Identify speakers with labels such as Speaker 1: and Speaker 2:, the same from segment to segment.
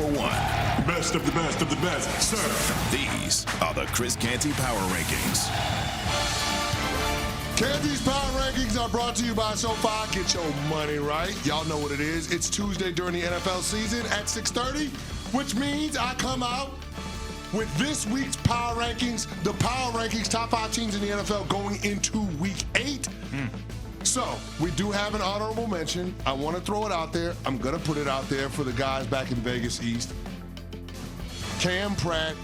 Speaker 1: number 1.
Speaker 2: Best of the best of the best, sir.
Speaker 1: These are the Chris Canty Power Rankings.
Speaker 3: Canty's Power Rankings are brought to you by SoFi. Get your money right. Y'all know what it is. It's Tuesday during the NFL season at 6:30, which means I come out with this week's Power Rankings, the Power Rankings top 5 teams in the NFL going into Week 8. So, we do have an honorable mention. I want to throw it out there. I'm going to put it out there for the guys back in Vegas East. Cam Pratt,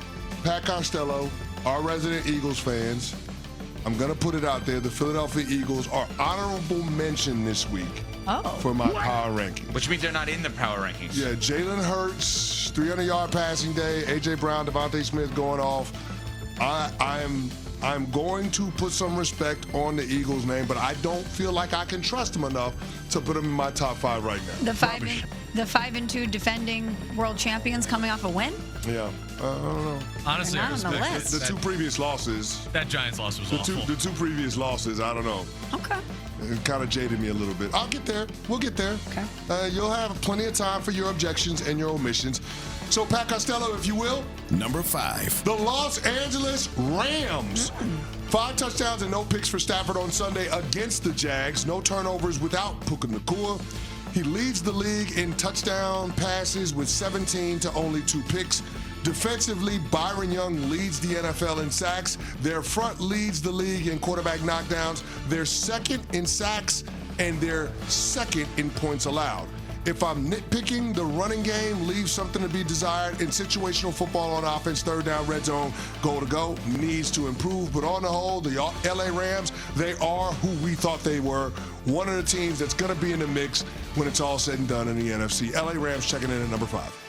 Speaker 3: Pat Costello, our resident Eagles fans. I'm going to put it out there. The Philadelphia Eagles are honorable mention this week for my power ranking.
Speaker 4: Which means they're not in the power rankings.
Speaker 3: Yeah, Jalen Hurts, 300-yard passing day, A.J. Brown, Devontae Smith going off. I'm going to put some respect on the Eagles' name, but I don't feel like I can trust them enough to put them in my top 5 right now.
Speaker 5: The 5-2 defending world champions coming off a win?
Speaker 3: Yeah, I don't know.
Speaker 6: Honestly, I respect
Speaker 5: the list.
Speaker 3: The 2 previous losses.
Speaker 6: That Giants loss was awful.
Speaker 3: The 2 previous losses, I don't know.
Speaker 5: Okay.
Speaker 3: It kind of jaded me a little bit. I'll get there. We'll get there.
Speaker 5: Okay.
Speaker 3: You'll have plenty of time for your objections and your omissions. So, Pat Costello, if you will.
Speaker 1: Number 5.
Speaker 3: The Los Angeles Rams. 5 touchdowns and no picks for Stafford on Sunday against the Jags. No turnovers without Puka Nacua. He leads the league in touchdown passes with 17 to only 2 picks. Defensively, Byron Young leads the NFL in sacks. Their front leads the league in quarterback knockdowns. They're second in sacks, and they're second in points allowed. If I'm nitpicking, the running game leaves something to be desired. In situational football on offense, third down, red zone, goal to go, needs to improve. But on the whole, the LA Rams, they are who we thought they were. One of the teams that's going to be in the mix when it's all said and done in the NFC. LA Rams checking in at number 5.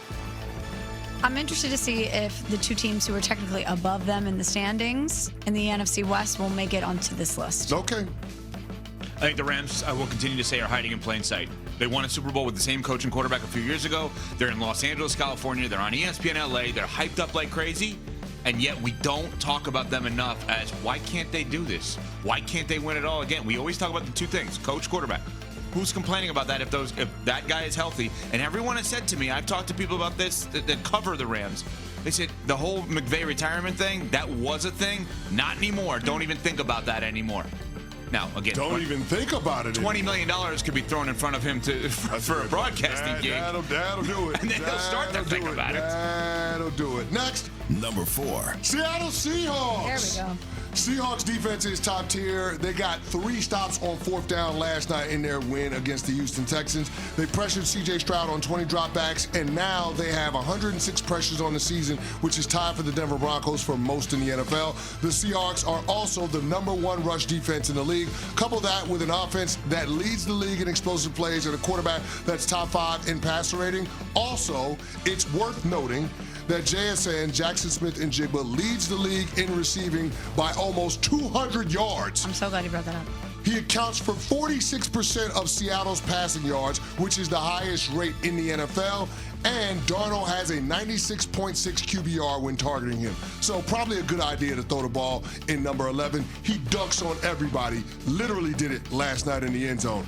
Speaker 5: I'm interested to see if the 2 teams who are technically above them in the standings in the NFC West will make it onto this list.
Speaker 3: Okay.
Speaker 4: I think the Rams, I will continue to say, are hiding in plain sight. They won a Super Bowl with the same coach and quarterback a few years ago. They're in Los Angeles, California. They're on ESPN LA. They're hyped up like crazy. And yet we don't talk about them enough as why can't they do this? Why can't they win it all again? We always talk about the 2 things, coach, quarterback. Who's complaining about that if that guy is healthy? And everyone has said to me, I've talked to people about this that cover the Rams. They said the whole McVay retirement thing, that was a thing. Not anymore. Don't even think about that anymore. Now, again,
Speaker 3: don't even think about it.
Speaker 4: $20 million could be thrown in front of him for a broadcasting gig.
Speaker 3: That'll do it.
Speaker 4: And then they'll start to think about it.
Speaker 3: That'll do it. Next.
Speaker 1: Number 4.
Speaker 3: Seattle Seahawks.
Speaker 5: There we go.
Speaker 3: Seahawks defense is top tier. They got 3 stops on 4th down last night in their win against the Houston Texans. They pressured C.J. Stroud on 20 dropbacks, and now they have 106 pressures on the season, which is tied for the Denver Broncos for most in the NFL. The Seahawks are also the number 1 rush defense in the league. Couple that with an offense that leads the league in explosive plays and a quarterback that's top 5 in passer rating. Also, it's worth noting that JSN, Jackson Smith-Njigba, leads the league in receiving by almost 200 yards.
Speaker 5: I'm so glad you brought that up.
Speaker 3: He accounts for 46% of Seattle's passing yards, which is the highest rate in the NFL. And Darnold has a 96.6 QBR when targeting him. So probably a good idea to throw the ball in number 11. He dunks on everybody. Literally did it last night in the end zone.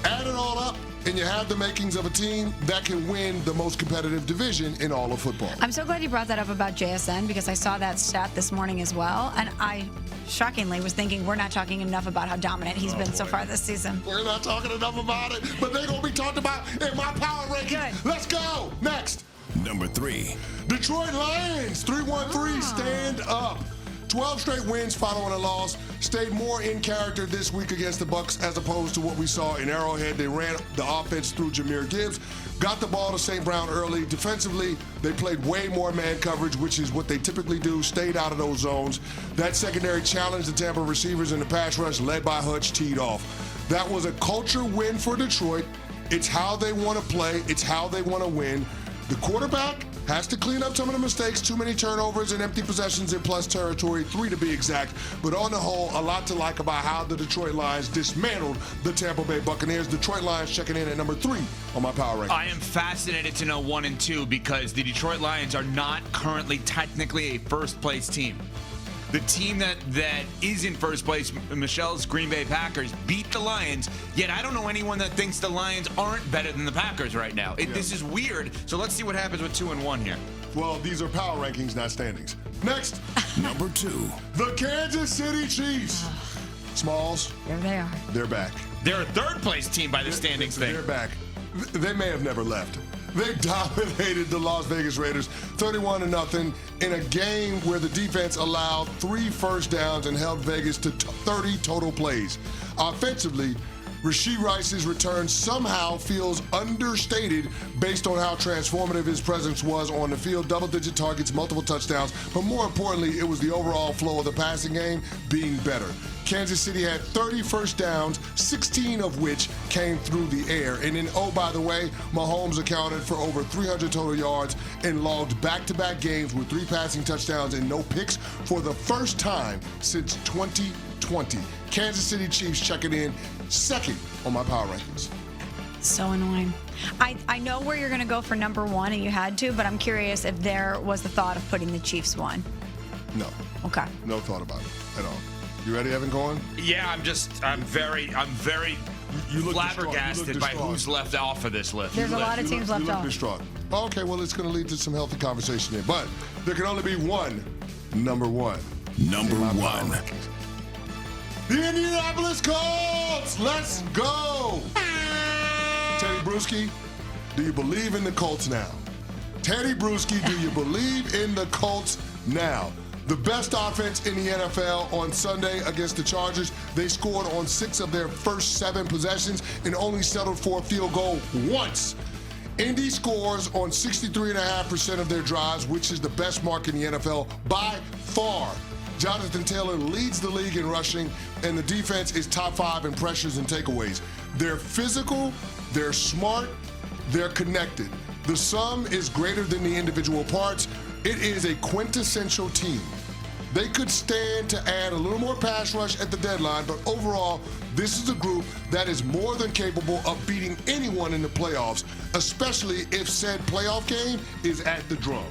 Speaker 3: Add it all up, and you have the makings of a team that can win the most competitive division in all of football.
Speaker 5: I'm so glad you brought that up about JSN because I saw that stat this morning as well, and I shockingly was thinking we're not talking enough about how dominant he's been so far this season.
Speaker 3: We're not talking enough about it, but they're going to be talked about in my power ranking.
Speaker 5: Good.
Speaker 3: Let's go. Next.
Speaker 1: Number 3.
Speaker 3: Detroit Lions, 3-1-3, stand up. 12 straight wins following a loss. Stayed more in character this week against the Bucs as opposed to what we saw in Arrowhead. They ran the offense through Jahmyr Gibbs, got the ball to St. Brown early. Defensively, they played way more man coverage, which is what they typically do, stayed out of those zones. That secondary challenged the Tampa receivers in the pass rush, led by Hutch, teed off. That was a culture win for Detroit. It's how they want to play. It's how they want to win. The quarterback has to clean up some of the mistakes, too many turnovers and empty possessions in plus territory, 3 to be exact. But on the whole, a lot to like about how the Detroit Lions dismantled the Tampa Bay Buccaneers. Detroit Lions checking in at number 3 on my power ranking.
Speaker 4: I am fascinated to know 1 and 2 because the Detroit Lions are not currently technically a first-place team. The team that is in first place, Michelle's Green Bay Packers, beat the Lions, yet I don't know anyone that thinks the Lions aren't better than the Packers right now. This is weird. So let's see what happens with 2-1 here.
Speaker 3: Well, these are power rankings, not standings. Next,
Speaker 1: Number 2.
Speaker 3: the Kansas City Chiefs. Smalls,
Speaker 5: There they are.
Speaker 3: they're back.
Speaker 4: They're a third place team by the standings thing.
Speaker 3: They're back. They may have never left. They dominated the Las Vegas Raiders 31-0 in a game where the defense allowed 3 first downs and held Vegas to 30 total plays. Offensively, Rashee Rice's return somehow feels understated based on how transformative his presence was on the field. Double-digit targets, multiple touchdowns, but more importantly, it was the overall flow of the passing game being better. Kansas City had 30 first downs, 16 of which came through the air. And then, oh, by the way, Mahomes accounted for over 300 total yards and logged back-to-back games with 3 passing touchdowns and no picks for the first time since 2020. Kansas City Chiefs checking in second on my power rankings.
Speaker 5: So annoying. I know where you're going to go for number 1, and you had to, but I'm curious if there was the thought of putting the Chiefs 1.
Speaker 3: No.
Speaker 5: Okay.
Speaker 3: No thought about it at all. You ready, Evan Cohen?
Speaker 4: Yeah, I'm very
Speaker 3: You look
Speaker 4: flabbergasted
Speaker 3: distraught.
Speaker 4: by who's left off of this list.
Speaker 5: There's a lot of teams left
Speaker 3: You look
Speaker 5: off.
Speaker 3: distraught. Okay, well, it's going to lead to some healthy conversation there. But there can only be one number 1.
Speaker 1: Number
Speaker 3: in my power
Speaker 1: 1.
Speaker 3: rankings. The Indianapolis Colts! Let's go! Teddy Bruschi, do you believe in the Colts now? Teddy Bruschi, do you believe in the Colts now? The best offense in the NFL on Sunday against the Chargers. They scored on 6 of their first 7 possessions and only settled for a field goal once. Indy scores on 63.5% of their drives, which is the best mark in the NFL by far. Jonathan Taylor leads the league in rushing, and the defense is top 5 in pressures and takeaways. They're physical, they're smart, they're connected. The sum is greater than the individual parts. It is a quintessential team. They could stand to add a little more pass rush at the deadline, but overall, this is a group that is more than capable of beating anyone in the playoffs, especially if said playoff game is at the drum.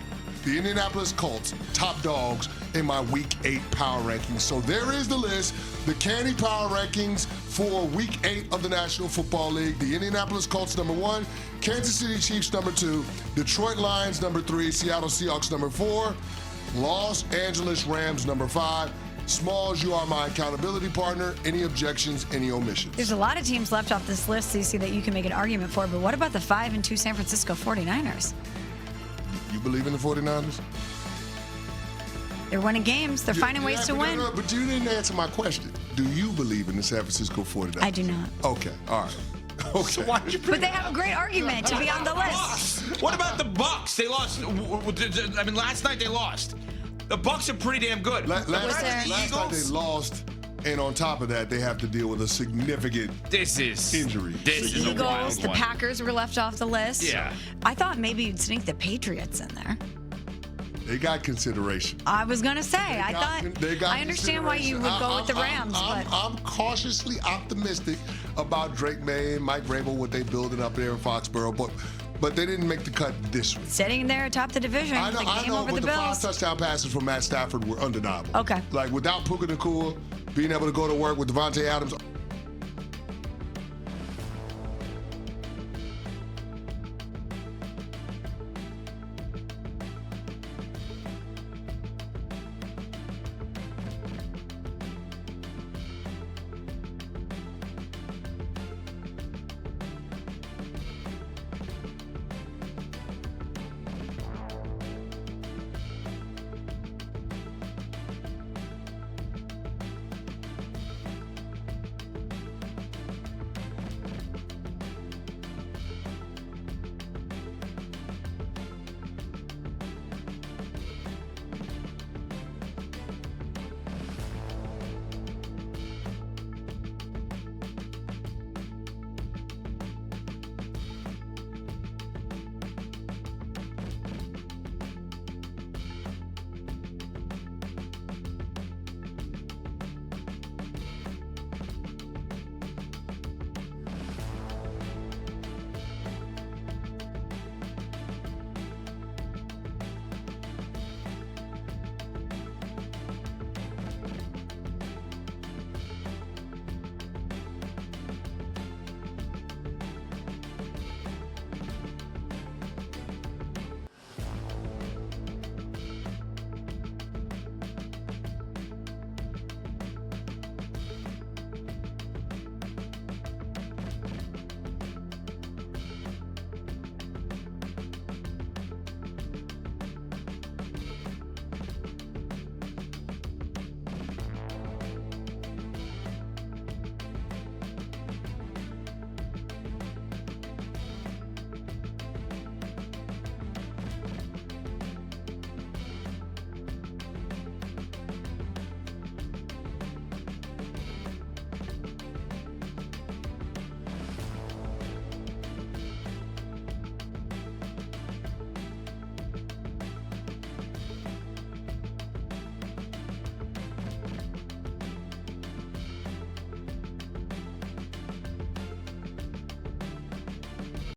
Speaker 3: The Indianapolis Colts, top dogs in my Week 8 power rankings. So there is the list, the Canty power rankings for Week 8 of the National Football League. The Indianapolis Colts, number 1, Kansas City Chiefs, number 2, Detroit Lions, number 3, Seattle Seahawks, number 4, Los Angeles Rams, number 5. Smalls, you are my accountability partner. Any objections, any omissions?
Speaker 5: There's a lot of teams left off this list, CC, that you can make an argument for, but what about the 5-2 San Francisco 49ers?
Speaker 3: You believe in the 49ers?
Speaker 5: They're winning games. They're finding ways to win.
Speaker 3: No, but you didn't answer my question. Do you believe in the San Francisco 49ers?
Speaker 5: I do not.
Speaker 3: Okay, all right. Okay.
Speaker 4: So why did you
Speaker 5: But they have a great argument to be on the list.
Speaker 4: Bucks. What about the Bucks? They lost. I mean, last night they lost. The Bucks are pretty damn good.
Speaker 3: Last night
Speaker 4: Eagles?
Speaker 3: they lost, and on top of that, they have to deal with a significant
Speaker 4: This is
Speaker 3: injury.
Speaker 4: This
Speaker 5: The
Speaker 4: is a
Speaker 5: Eagles,
Speaker 4: wild
Speaker 5: the
Speaker 4: one.
Speaker 5: Packers were left off the list.
Speaker 4: Yeah.
Speaker 5: I thought maybe you'd sneak the Patriots in there.
Speaker 3: They got consideration.
Speaker 5: I was going to say, I understand why you would go with the Rams, but
Speaker 3: I'm cautiously optimistic about Drake May and Mike Vrabel, what they building up there in Foxborough, but they didn't make the cut this week.
Speaker 5: sitting there atop the division,
Speaker 3: I
Speaker 5: the game
Speaker 3: know,
Speaker 5: over
Speaker 3: but
Speaker 5: the
Speaker 3: the 5
Speaker 5: Bills.
Speaker 3: touchdown passes from Matt Stafford were undeniable.
Speaker 5: Okay.
Speaker 3: Like, without Puka Nacua being able to go to work with Devontae Adams